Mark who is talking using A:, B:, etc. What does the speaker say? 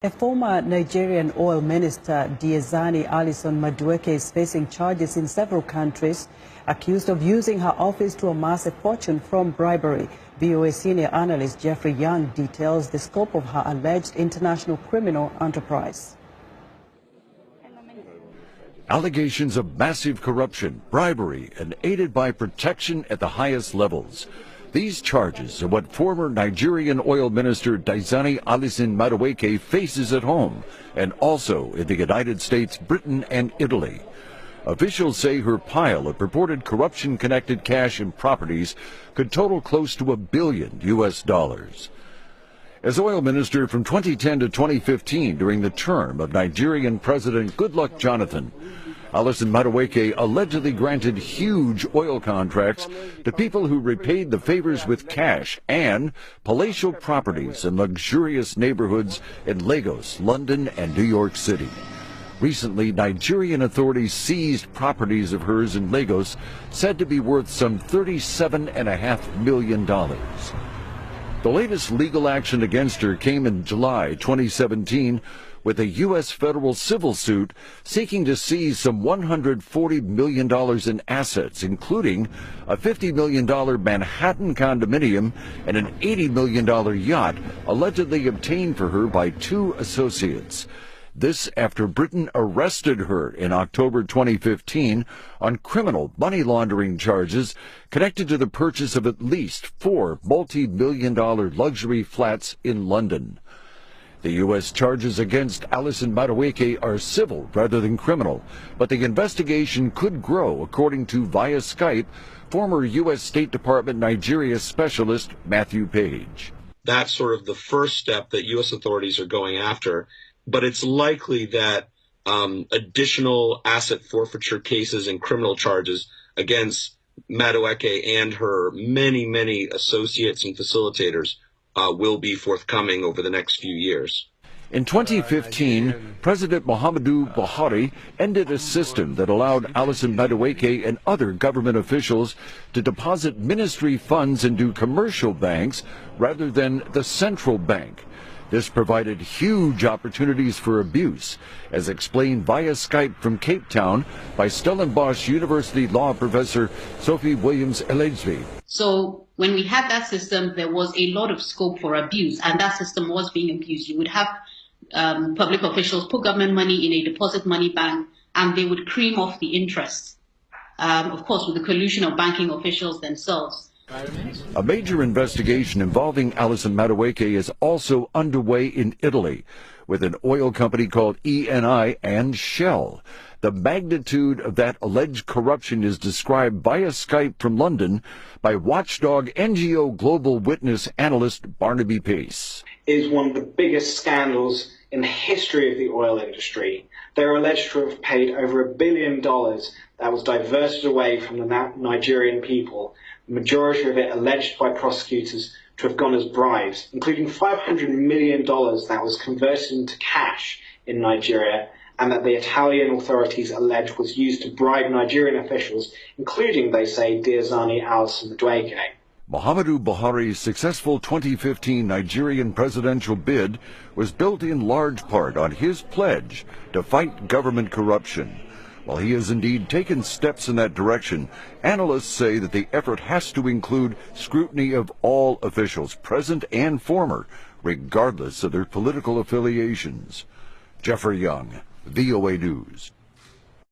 A: A former Nigerian oil minister, Diezani Alison Madueke, is facing charges in several countries, accused of using her office to amass a fortune from bribery. VOA senior analyst Jeffrey Young details the scope of her alleged international criminal enterprise.
B: Allegations of massive corruption, bribery, and aided by protection at the highest levels. These charges are what former Nigerian oil minister Diezani Alison Madueke faces at home and also in the United States, Britain, and Italy. Officials say her pile of purported corruption-connected cash and properties could total close to $1 billion. As oil minister from 2010 to 2015 during the term of Nigerian President Goodluck Jonathan, Alison Madueke allegedly granted huge oil contracts to people who repaid the favors with cash and palatial properties in luxurious neighborhoods in Lagos, London, and New York City. Recently, Nigerian authorities seized properties of hers in Lagos said to be worth some $37.5 million. The latest legal action against her came in July 2017 with a U.S. federal civil suit seeking to seize some $140 million in assets, including a $50 million Manhattan condominium and an $80 million yacht allegedly obtained for her by two associates. This after Britain arrested her in October 2015 on criminal money laundering charges connected to the purchase of at least 4 multi-million-dollar luxury flats in London. The U.S. charges against Alison Madueke are civil rather than criminal, but the investigation could grow, according to, via Skype, former U.S. State Department Nigeria specialist Matthew Page.
C: That's sort of the first step that U.S. authorities are going after, but it's likely that additional asset forfeiture cases and criminal charges against Madueke and her many, many associates and facilitators will be forthcoming over the next few years.
B: In 2015, President Muhammadu Buhari ended a system that allowed Alison Madueke and other government officials to deposit ministry funds into commercial banks rather than the central bank. This provided huge opportunities for abuse, as explained via Skype from Cape Town by Stellenbosch University law professor Sophie Williams-Ellegsby.
D: So when we had that system, there was a lot of scope for abuse, and that system was being abused. You would have public officials put government money in a deposit money bank, and they would cream off the interest, of course, with the collusion of banking officials themselves.
B: A major investigation involving Alison Madueke is also underway in Italy, with an oil company called ENI and Shell. The magnitude of that alleged corruption is described via Skype from London by watchdog NGO Global Witness analyst Barnaby Pace.
E: It is one of the biggest scandals in the history of the oil industry. They are alleged to have paid over $1 billion that was diverted away from the Nigerian people, the majority of it alleged by prosecutors to have gone as bribes, including $500 million that was converted into cash in Nigeria, and that the Italian authorities allege was used to bribe Nigerian officials, including, they say, Diezani Alison Madueke.
B: Muhammadu Buhari's successful 2015 Nigerian presidential bid was built in large part on his pledge to fight government corruption. While he has indeed taken steps in that direction, analysts say that the effort has to include scrutiny of all officials, present and former, regardless of their political affiliations. Jeffrey Young, VOA News.